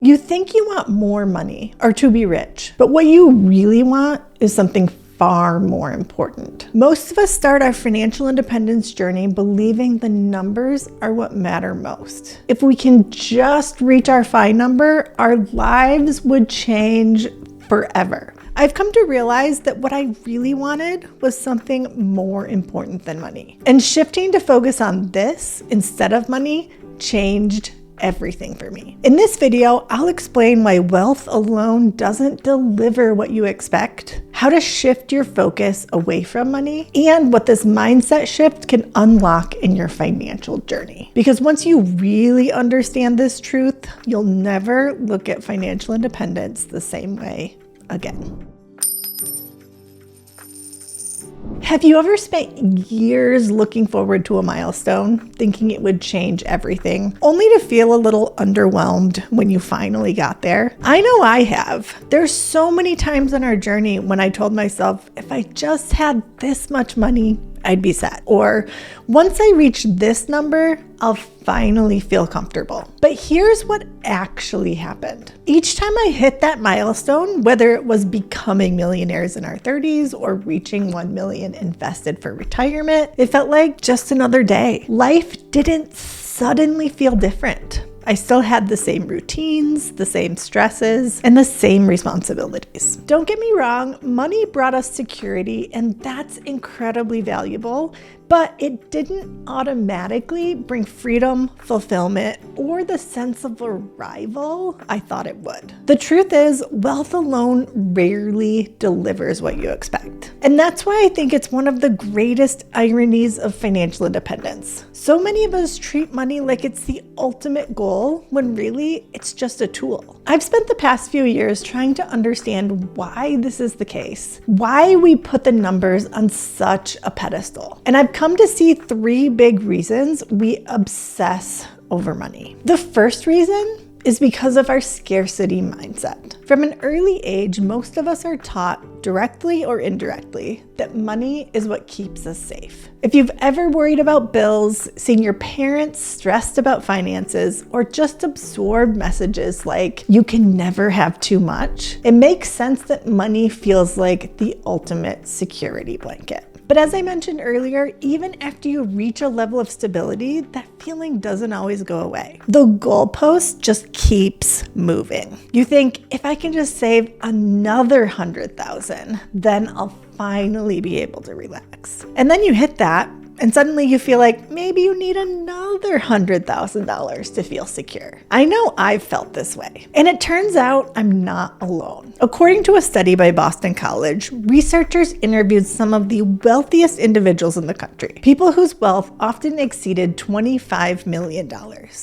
You think you want more money or to be rich, but what you really want is something far more important. Most of us start our financial independence journey believing the numbers are what matter most. If we can just reach our FI number, our lives would change forever. I've come to realize that what I really wanted was something more important than money. And shifting to focus on this instead of money changed everything for me. In this video, I'll explain why wealth alone doesn't deliver what you expect, how to shift your focus away from money, and what this mindset shift can unlock in your financial journey. Because once you really understand this truth, you'll never look at financial independence the same way again. Have you ever spent years looking forward to a milestone, thinking it would change everything, only to feel a little underwhelmed when you finally got there? I know I have. There's so many times on our journey when I told myself, if I just had this much money, I'd be set. Or once I reach this number, I'll finally feel comfortable. But here's what actually happened. Each time I hit that milestone, whether it was becoming millionaires in our 30s or reaching 1 million invested for retirement, it felt like just another day. Life didn't suddenly feel different. I still had the same routines, the same stresses, and the same responsibilities. Don't get me wrong, money brought us security, and that's incredibly valuable, but it didn't automatically bring freedom, fulfillment, or the sense of arrival I thought it would. The truth is, wealth alone rarely delivers what you expect. And that's why I think it's one of the greatest ironies of financial independence. So many of us treat money like it's the ultimate goal, when really it's just a tool. I've spent the past few years trying to understand why this is the case, why we put the numbers on such a pedestal. And I've come to see 3 big reasons we obsess over money. The first reason is because of our scarcity mindset. From an early age, most of us are taught, directly or indirectly, that money is what keeps us safe. If you've ever worried about bills, seen your parents stressed about finances, or just absorbed messages like, you can never have too much, it makes sense that money feels like the ultimate security blanket. But as I mentioned earlier, even after you reach a level of stability, that feeling doesn't always go away. The goalpost just keeps moving. You think, if I can just save another 100,000, then I'll finally be able to relax. And then you hit that, and suddenly you feel like maybe you need another $100,000 to feel secure. I know I've felt this way. And it turns out I'm not alone. According to a study by Boston College, researchers interviewed some of the wealthiest individuals in the country, people whose wealth often exceeded $25 million.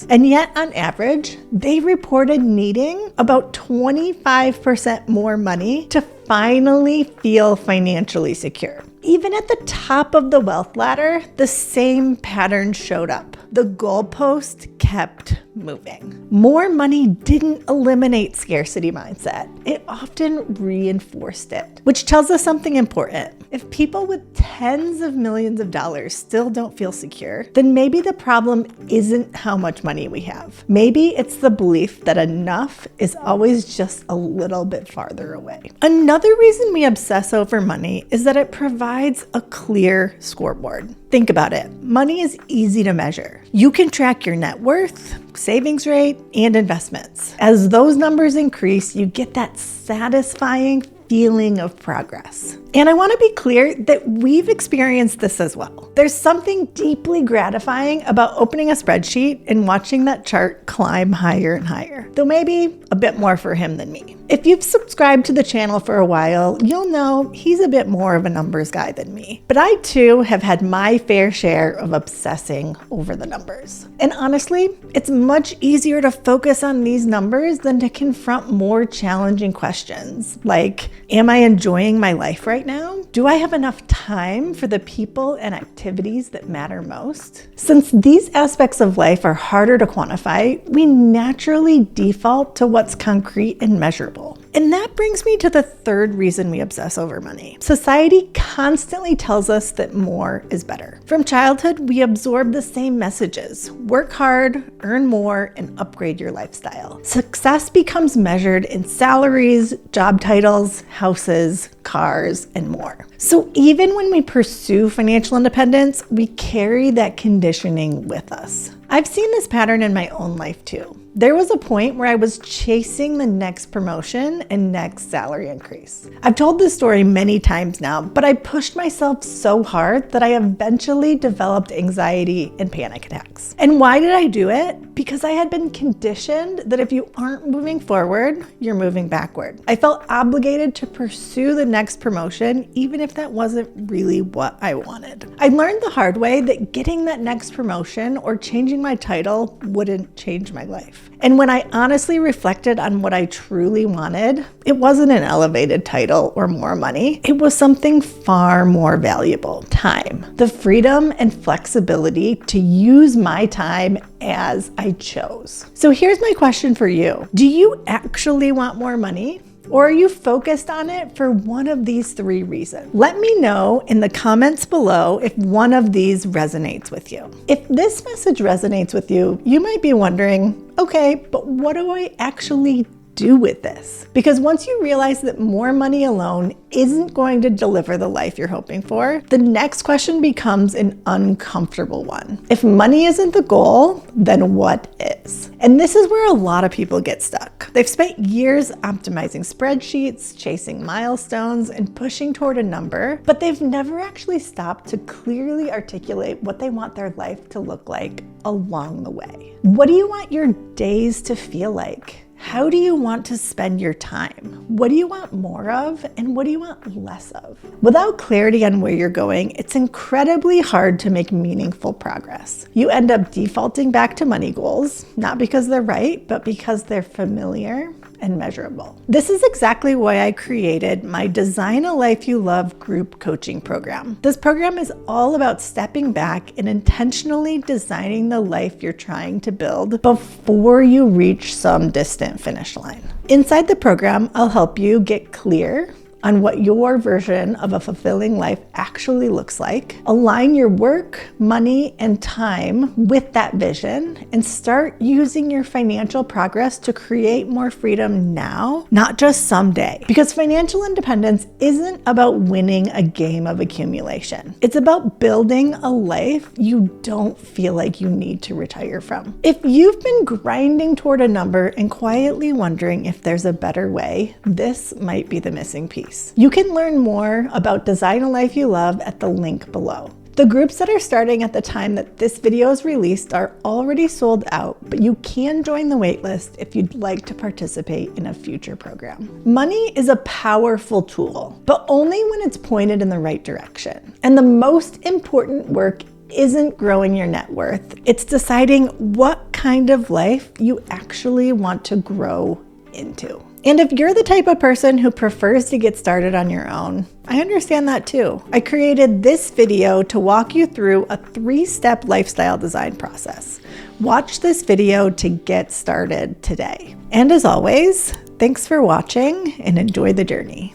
And yet, on average, they reported needing about 25% more money to finally feel financially secure. Even at the top of the wealth ladder, the same pattern showed up. The goalpost kept moving. More money didn't eliminate scarcity mindset. It often reinforced it, which tells us something important. If people with tens of millions of dollars still don't feel secure, then maybe the problem isn't how much money we have. Maybe it's the belief that enough is always just a little bit farther away. Another reason we obsess over money is that it provides a clear scoreboard. Think about it. Money is easy to measure. You can track your net worth, savings rate, and investments. As those numbers increase, you get that satisfying feeling of progress. And I want to be clear that we've experienced this as well. There's something deeply gratifying about opening a spreadsheet and watching that chart climb higher and higher, though maybe a bit more for him than me. If you've subscribed to the channel for a while, you'll know he's a bit more of a numbers guy than me. But I too have had my fair share of obsessing over the numbers. And honestly, it's much easier to focus on these numbers than to confront more challenging questions like, am I enjoying my life right now? Do I have enough time for the people and activities that matter most? Since these aspects of life are harder to quantify, we naturally default to what's concrete and measurable. And that brings me to the third reason we obsess over money. Society constantly tells us that more is better. From childhood, we absorb the same messages. Work hard, earn more, and upgrade your lifestyle. Success becomes measured in salaries, job titles, houses, cars, and more. So even when we pursue financial independence, we carry that conditioning with us. I've seen this pattern in my own life too. There was a point where I was chasing the next promotion and next salary increase. I've told this story many times now, but I pushed myself so hard that I eventually developed anxiety and panic attacks. And why did I do it? Because I had been conditioned that if you aren't moving forward, you're moving backward. I felt obligated to pursue the next promotion, even if that wasn't really what I wanted. I learned the hard way that getting that next promotion or changing my title wouldn't change my life. And when I honestly reflected on what I truly wanted, it wasn't an elevated title or more money. It was something far more valuable: time. The freedom and flexibility to use my time as I chose. So here's my question for you. Do you actually want more money? Or are you focused on it for one of these three reasons? Let me know in the comments below if one of these resonates with you. If this message resonates with you, you might be wondering, okay, but what do I actually do with this? Because once you realize that more money alone isn't going to deliver the life you're hoping for, the next question becomes an uncomfortable one. If money isn't the goal, then what is? And this is where a lot of people get stuck. They've spent years optimizing spreadsheets, chasing milestones, and pushing toward a number, but they've never actually stopped to clearly articulate what they want their life to look like along the way. What do you want your days to feel like? How do you want to spend your time? What do you want more of, and what do you want less of? Without clarity on where you're going, it's incredibly hard to make meaningful progress. You end up defaulting back to money goals, not because they're right, but because they're familiar and measurable. This is exactly why I created my Design a Life You Love group coaching program. This program is all about stepping back and intentionally designing the life you're trying to build before you reach some distant finish line. Inside the program, I'll help you get clear on what your version of a fulfilling life actually looks like, align your work, money, and time with that vision, and start using your financial progress to create more freedom now, not just someday. Because financial independence isn't about winning a game of accumulation. It's about building a life you don't feel like you need to retire from. If you've been grinding toward a number and quietly wondering if there's a better way, this might be the missing piece. You can learn more about Design a Life You Love at the link below. The groups that are starting at the time that this video is released are already sold out, but you can join the waitlist if you'd like to participate in a future program. Money is a powerful tool, but only when it's pointed in the right direction. And the most important work isn't growing your net worth. It's deciding what kind of life you actually want to grow into. And if you're the type of person who prefers to get started on your own, I understand that too. I created this video to walk you through a 3-step lifestyle design process. Watch this video to get started today. And as always, thanks for watching and enjoy the journey.